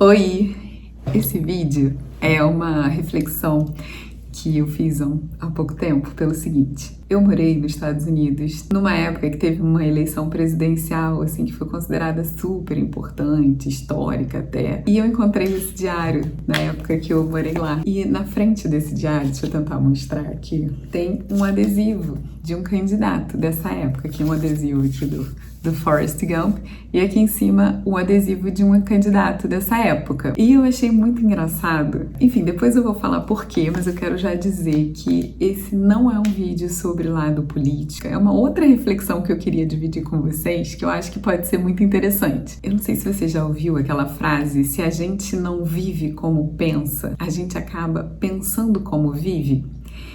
Oi! Esse vídeo é uma reflexão que eu fiz há pouco tempo pelo seguinte. Eu morei nos Estados Unidos numa época que teve uma eleição presidencial, assim, que foi considerada super importante, histórica até. E eu encontrei esse diário na época que eu morei lá. E na frente desse diário, deixa eu tentar mostrar aqui, tem um adesivo de um candidato dessa época, aqui um adesivo aqui do Forrest Gump, e aqui em cima um adesivo de um candidato dessa época. E eu achei muito engraçado. Enfim, depois eu vou falar por quê, mas eu quero já dizer que esse não é um vídeo sobre lado político, é uma outra reflexão que eu queria dividir com vocês, que eu acho que pode ser muito interessante. Eu não sei se você já ouviu aquela frase, se a gente não vive como pensa, a gente acaba pensando como vive.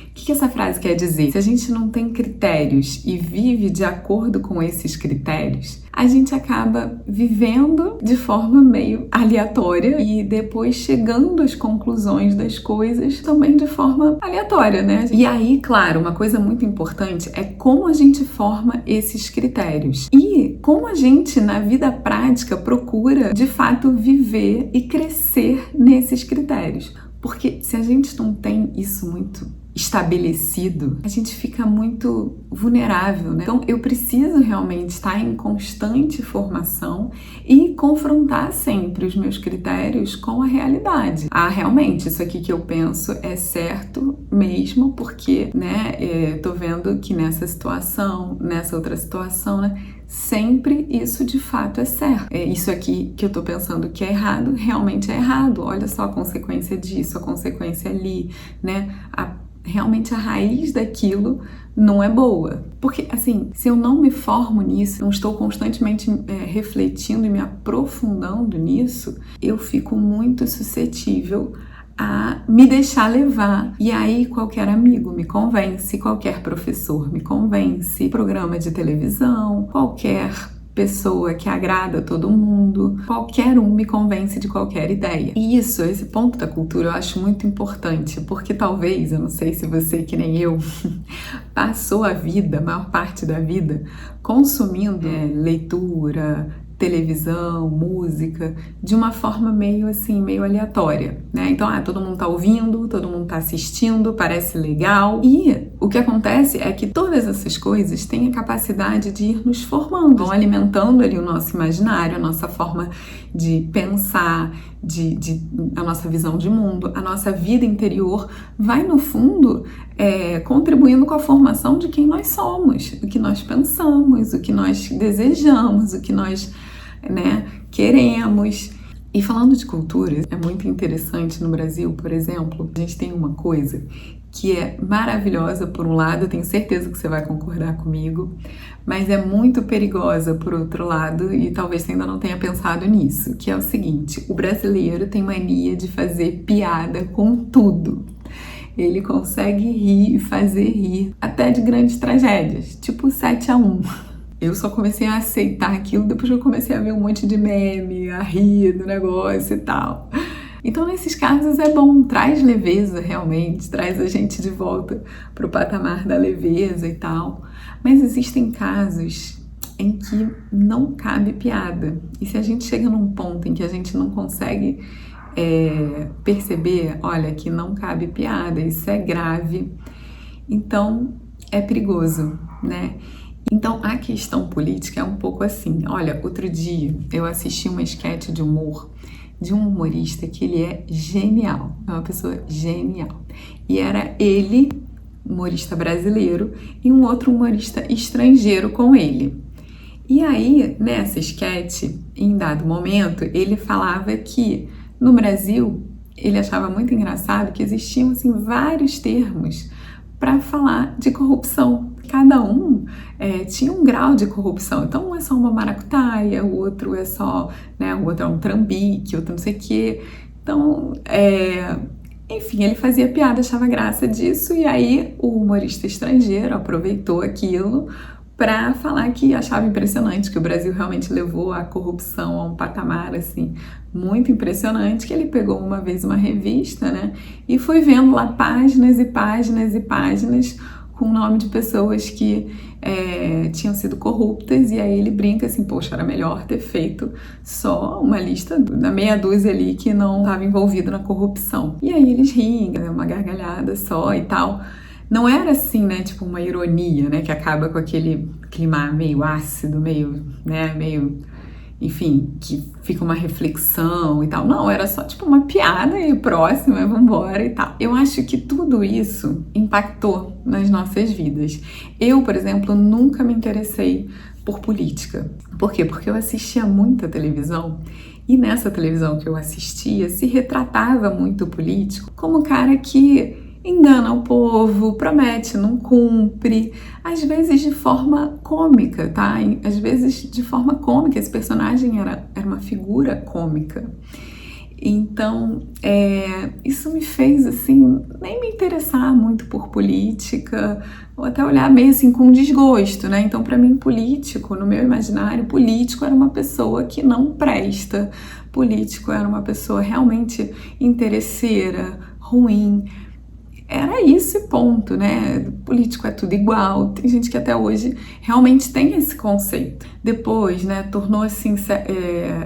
O que essa frase quer dizer? Se a gente não tem critérios e vive de acordo com esses critérios, a gente acaba vivendo de forma meio aleatória e depois chegando às conclusões das coisas também de forma aleatória, né? E aí, claro, uma coisa muito importante é como a gente forma esses critérios e como a gente, na vida prática, procura, de fato, viver e crescer nesses critérios. Porque se a gente não tem isso muito estabelecido, a gente fica muito vulnerável, né? Então eu preciso realmente estar em constante formação e confrontar sempre os meus critérios com a realidade. Realmente, isso aqui que eu penso é certo mesmo, porque, né, tô vendo que nessa situação, nessa outra situação, né, sempre isso de fato é certo. Isso aqui que eu tô pensando que é errado, realmente é errado. Olha só a consequência disso, a consequência ali, né? Realmente a raiz daquilo não é boa. Porque, assim, se eu não me formo nisso, não estou constantemente refletindo e me aprofundando nisso, eu fico muito suscetível a me deixar levar. E aí qualquer amigo me convence, qualquer professor me convence, programa de televisão, qualquer pessoa que agrada a todo mundo, qualquer um me convence de qualquer ideia. E isso, esse ponto da cultura eu acho muito importante, porque talvez, eu não sei se você, que nem eu, passou a vida, a maior parte da vida, consumindo leitura, televisão, música, de uma forma meio assim, meio aleatória, né? Então, todo mundo tá ouvindo, todo mundo tá assistindo, parece legal. E o que acontece é que todas essas coisas têm a capacidade de ir nos formando, vão alimentando ali o nosso imaginário, a nossa forma de pensar, a nossa visão de mundo, a nossa vida interior, vai no fundo contribuindo com a formação de quem nós somos, o que nós pensamos, o que nós desejamos, o que nós queremos. E falando de cultura, é muito interessante no Brasil, por exemplo, a gente tem uma coisa que é maravilhosa por um lado, eu tenho certeza que você vai concordar comigo, mas é muito perigosa por outro lado, e talvez você ainda não tenha pensado nisso, que é o seguinte: o brasileiro tem mania de fazer piada com tudo. Ele consegue rir e fazer rir até de grandes tragédias, tipo 7-1. Eu só comecei a aceitar aquilo depois que eu comecei a ver um monte de meme, a rir do negócio e tal. Então, nesses casos é bom, traz leveza realmente, traz a gente de volta pro patamar da leveza e tal. Mas existem casos em que não cabe piada. E se a gente chega num ponto em que a gente não consegue perceber, olha, que não cabe piada, isso é grave, então é perigoso, né? Então, a questão política é um pouco assim. Olha, outro dia eu assisti uma esquete de humor de um humorista que ele é genial, é uma pessoa genial. E era ele, humorista brasileiro, e um outro humorista estrangeiro com ele. E aí, nessa esquete, em dado momento, ele falava que no Brasil, ele achava muito engraçado que existiam assim, vários termos para falar de corrupção. Cada um tinha um grau de corrupção. Então, um é só uma maracutaia, o outro é só, né, o outro é um trambique, outro não sei o quê. Então, enfim, ele fazia piada, achava graça disso, e aí o humorista estrangeiro aproveitou aquilo para falar que achava impressionante, que o Brasil realmente levou a corrupção a um patamar assim muito impressionante, que ele pegou uma vez uma revista, né, e foi vendo lá páginas e páginas e páginas com o nome de pessoas que tinham sido corruptas, e aí ele brinca assim, poxa, era melhor ter feito só uma lista da meia dúzia ali que não estava envolvido na corrupção. E aí eles riem, uma gargalhada só e tal. Não era assim, né, tipo uma ironia, né, que acaba com aquele clima meio ácido, meio, enfim, que fica uma reflexão e tal. Não, era só tipo uma piada e próxima, vambora e tal. Eu acho que tudo isso impactou nas nossas vidas. Eu, por exemplo, nunca me interessei por política. Por quê? Porque eu assistia muita televisão e nessa televisão que eu assistia se retratava muito o político como um cara que engana o povo, promete, não cumpre, às vezes de forma cômica, tá? Às vezes de forma cômica, esse personagem era uma figura cômica. Então, isso me fez, assim, nem me interessar muito por política, ou até olhar meio assim com desgosto, né? Então, para mim, político, no meu imaginário, político era uma pessoa que não presta, político era uma pessoa realmente interesseira, ruim. Era isso e ponto, né? Político é tudo igual. Tem gente que até hoje realmente tem esse conceito. Depois, né, tornou-se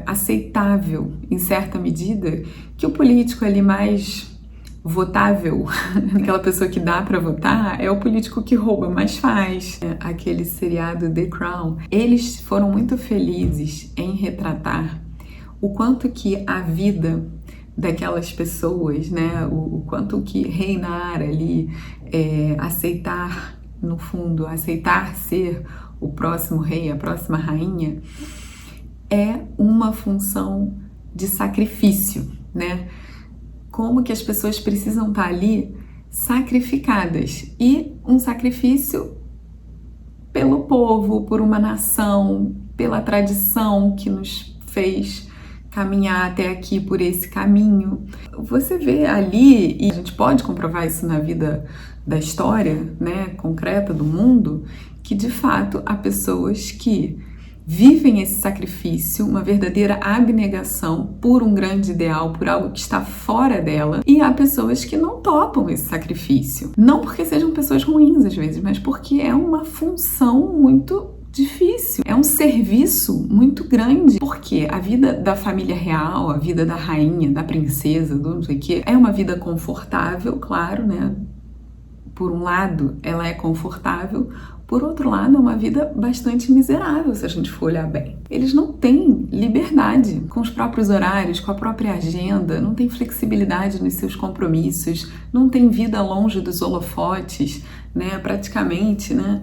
aceitável, em certa medida, que o político ali mais votável, aquela pessoa que dá para votar, é o político que rouba, mas faz. Aquele seriado The Crown, eles foram muito felizes em retratar o quanto que a vida daquelas pessoas, né, o quanto que reinar ali, aceitar, no fundo, aceitar ser o próximo rei, a próxima rainha, é uma função de sacrifício, né? Como que as pessoas precisam estar ali sacrificadas, e um sacrifício pelo povo, por uma nação, pela tradição que nos fez caminhar até aqui por esse caminho. Você vê ali, e a gente pode comprovar isso na vida da história, né, concreta do mundo, que de fato há pessoas que vivem esse sacrifício, uma verdadeira abnegação por um grande ideal, por algo que está fora dela, e há pessoas que não topam esse sacrifício. Não porque sejam pessoas ruins às vezes, mas porque é uma função muito difícil, é um serviço muito grande, porque a vida da família real, a vida da rainha, da princesa, do não sei o que, é uma vida confortável, claro, né? Por um lado, ela é confortável, por outro lado, é uma vida bastante miserável, se a gente for olhar bem. Eles não têm liberdade com os próprios horários, com a própria agenda, não têm flexibilidade nos seus compromissos, não têm vida longe dos holofotes, né, praticamente, né,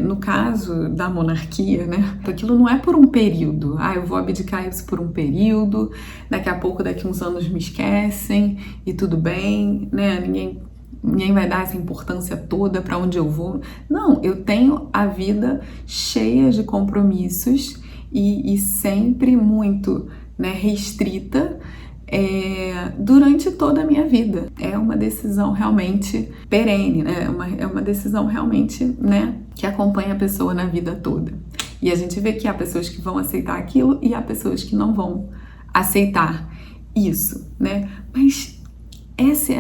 no caso da monarquia, né, aquilo não é por um período, eu vou abdicar isso por um período, daqui a pouco, daqui uns anos me esquecem e tudo bem, né, ninguém vai dar essa importância toda para onde eu vou. Não, eu tenho a vida cheia de compromissos e sempre muito, né, restrita durante toda a minha vida. É uma decisão realmente perene, né? É uma decisão realmente, né, que acompanha a pessoa na vida toda. E a gente vê que há pessoas que vão aceitar aquilo e há pessoas que não vão aceitar isso, né? Mas essa é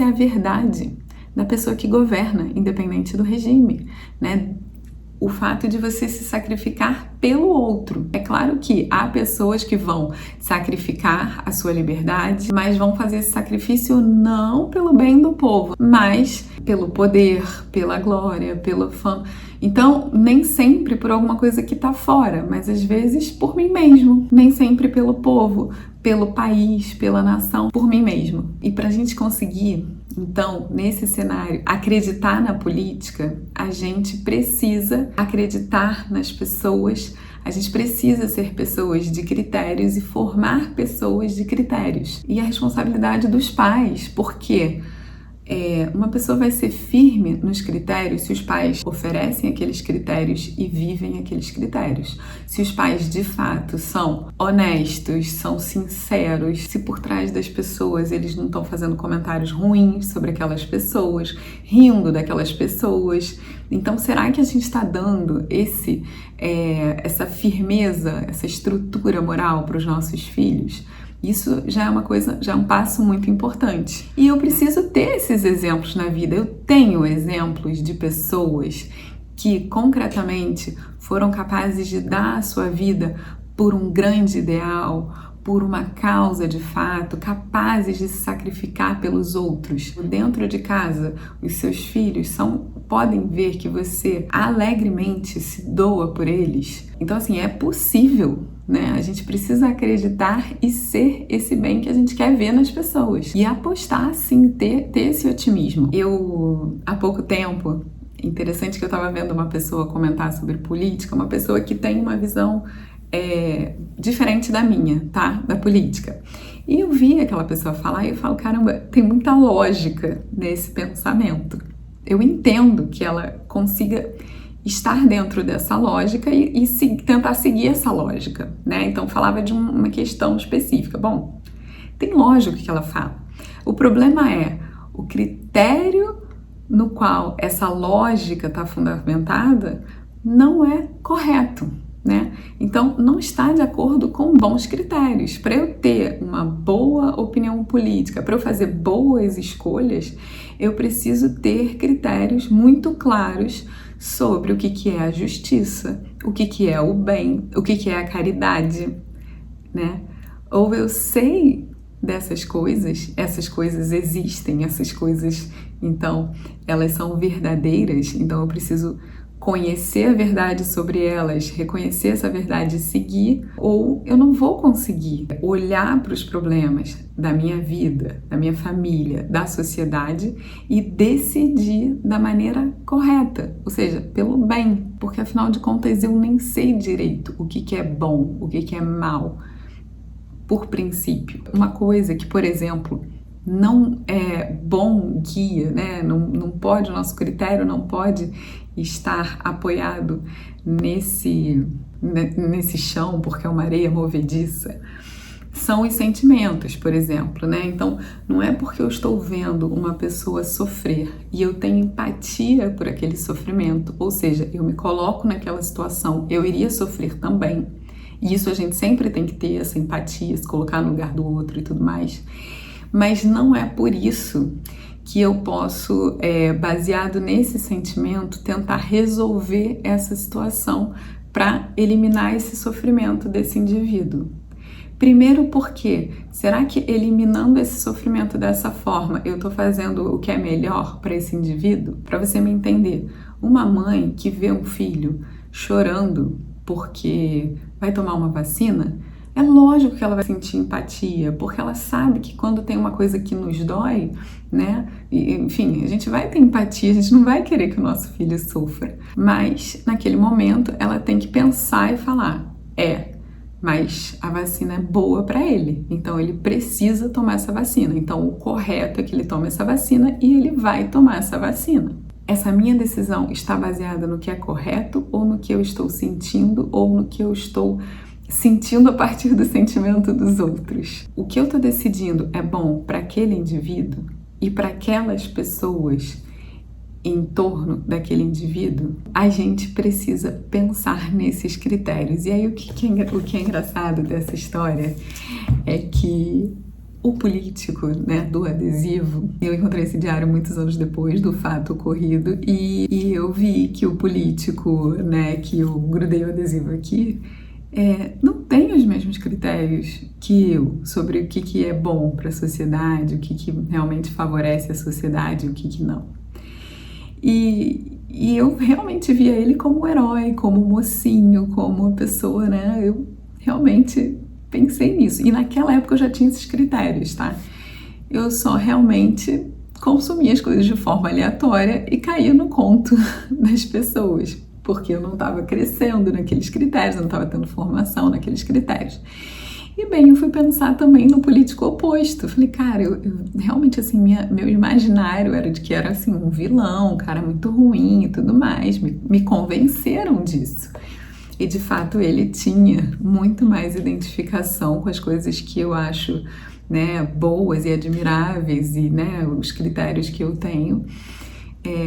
a verdade da pessoa que governa, independente do regime, né? O fato de você se sacrificar pelo outro. É claro que há pessoas que vão sacrificar a sua liberdade, mas vão fazer esse sacrifício não pelo bem do povo, mas pelo poder, pela glória, pela fama. Então, nem sempre por alguma coisa que está fora, mas às vezes por mim mesmo. Nem sempre pelo povo, pelo país, pela nação, por mim mesmo. E para a gente conseguir, então, nesse cenário, acreditar na política, a gente precisa acreditar nas pessoas, a gente precisa ser pessoas de critérios e formar pessoas de critérios. E a responsabilidade dos pais, porque uma pessoa vai ser firme nos critérios se os pais oferecem aqueles critérios e vivem aqueles critérios. Se os pais de fato são honestos, são sinceros, se por trás das pessoas eles não estão fazendo comentários ruins sobre aquelas pessoas, rindo daquelas pessoas. Então, será que a gente está dando essa firmeza, essa estrutura moral para os nossos filhos? Isso já é uma coisa, já é um passo muito importante. E eu preciso ter esses exemplos na vida. Eu tenho exemplos de pessoas que concretamente foram capazes de dar a sua vida por um grande ideal, por uma causa de fato, capazes de se sacrificar pelos outros. Dentro de casa, os seus filhos podem ver que você alegremente se doa por eles. Então, assim, é possível, né? A gente precisa acreditar e ser esse bem que a gente quer ver nas pessoas. E apostar, sim, ter esse otimismo. Eu, há pouco tempo, interessante que eu estava vendo uma pessoa comentar sobre política, uma pessoa que tem uma visão diferente da minha, tá? Da política. E eu vi aquela pessoa falar e eu falo, caramba, tem muita lógica nesse pensamento. Eu entendo que ela consiga estar dentro dessa lógica e tentar seguir essa lógica, né? Então falava de uma questão específica. Bom, tem lógica o que ela fala. O problema é o critério no qual essa lógica está fundamentada não é correto, né? Então, não está de acordo com bons critérios. Para eu ter uma boa opinião política, para eu fazer boas escolhas, eu preciso ter critérios muito claros sobre o que é a justiça, o que é o bem, o que é a caridade, né? Ou eu sei dessas coisas, essas coisas existem, essas coisas, então, elas são verdadeiras, então eu preciso conhecer a verdade sobre elas, reconhecer essa verdade e seguir, ou eu não vou conseguir olhar para os problemas da minha vida, da minha família, da sociedade e decidir da maneira correta, ou seja, pelo bem, porque afinal de contas eu nem sei direito o que é bom, o que é mal, por princípio. Uma coisa que, por exemplo, não é bom guia, né? Não pode, o nosso critério não pode estar apoiado nesse chão, porque é uma areia movediça, são os sentimentos, por exemplo, né? Então, não é porque eu estou vendo uma pessoa sofrer e eu tenho empatia por aquele sofrimento, ou seja, eu me coloco naquela situação, eu iria sofrer também. E isso a gente sempre tem que ter, essa empatia, se colocar no lugar do outro e tudo mais. Mas não é por isso que eu posso, baseado nesse sentimento, tentar resolver essa situação para eliminar esse sofrimento desse indivíduo. Primeiro porque, será que eliminando esse sofrimento dessa forma, eu estou fazendo o que é melhor para esse indivíduo? Para você me entender, uma mãe que vê um filho chorando porque vai tomar uma vacina, é lógico que ela vai sentir empatia, porque ela sabe que quando tem uma coisa que nos dói, né? Enfim, a gente vai ter empatia, a gente não vai querer que o nosso filho sofra. Mas, naquele momento, ela tem que pensar e falar, mas a vacina é boa para ele, então ele precisa tomar essa vacina. Então, o correto é que ele tome essa vacina e ele vai tomar essa vacina. Essa minha decisão está baseada no que é correto ou no que eu estou sentindo ou no que eu estou sentindo a partir do sentimento dos outros? O que eu estou decidindo é bom para aquele indivíduo e para aquelas pessoas em torno daquele indivíduo? A gente precisa pensar nesses critérios. E aí o que é engraçado dessa história é que o político, né, do adesivo, eu encontrei esse diário muitos anos depois do fato ocorrido e eu vi que o político, né, que eu grudei o adesivo aqui, não tem os mesmos critérios que eu sobre o que é bom para a sociedade, o que realmente favorece a sociedade e o que não. E eu realmente via ele como um herói, como um mocinho, como uma pessoa, né? Eu realmente pensei nisso. E naquela época eu já tinha esses critérios, tá? Eu só realmente consumia as coisas de forma aleatória e caía no conto das pessoas, porque eu não estava crescendo naqueles critérios, eu não estava tendo formação naqueles critérios. E bem, eu fui pensar também no político oposto. Falei, cara, eu realmente, assim, meu imaginário era de que era, assim, um vilão, um cara muito ruim e tudo mais. Me convenceram disso. E, de fato, ele tinha muito mais identificação com as coisas que eu acho, né, boas e admiráveis e, né, os critérios que eu tenho.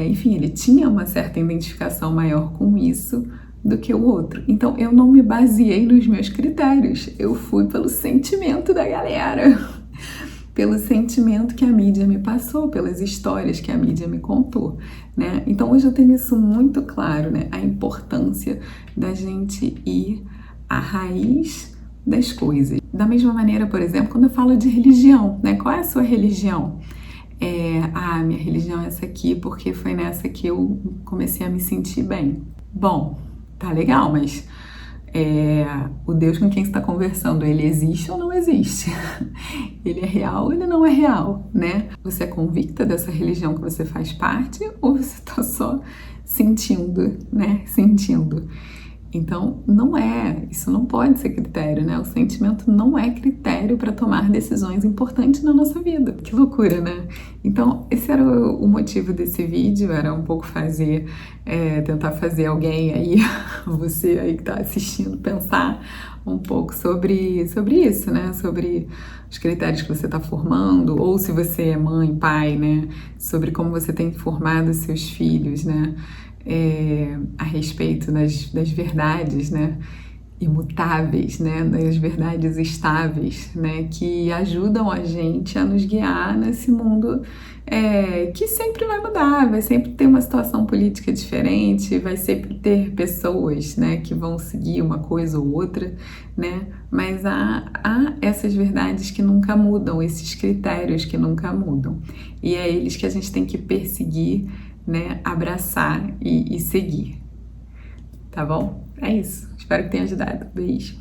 Enfim, ele tinha uma certa identificação maior com isso do que o outro. Então eu não me baseei nos meus critérios, eu fui pelo sentimento da galera, pelo sentimento que a mídia me passou, pelas histórias que a mídia me contou, né? Então hoje eu tenho isso muito claro, né? A importância da gente ir à raiz das coisas. Da mesma maneira, por exemplo, quando eu falo de religião, né? Qual é a sua religião? Minha religião é essa aqui porque foi nessa que eu comecei a me sentir bem. Bom, tá legal, mas o Deus com quem você está conversando, ele existe ou não existe? Ele é real ou ele não é real, né? Você é convicta dessa religião que você faz parte ou você está só sentindo, né? Sentindo. Então, isso não pode ser critério, né? O sentimento não é critério para tomar decisões importantes na nossa vida. Que loucura, né? Então, esse era o motivo desse vídeo, era um pouco tentar fazer alguém aí, você aí que tá assistindo, pensar um pouco sobre isso, né? Sobre os critérios que você está formando, ou se você é mãe, pai, né? Sobre como você tem formado seus filhos, né? A respeito das verdades, né, imutáveis, né, das verdades estáveis, né, que ajudam a gente a nos guiar nesse mundo que sempre vai mudar, vai sempre ter uma situação política diferente, vai sempre ter pessoas, né, que vão seguir uma coisa ou outra, né, mas há essas verdades que nunca mudam, esses critérios que nunca mudam, e é eles que a gente tem que perseguir, né, abraçar e seguir, tá bom? É isso. Espero que tenha ajudado. Beijo.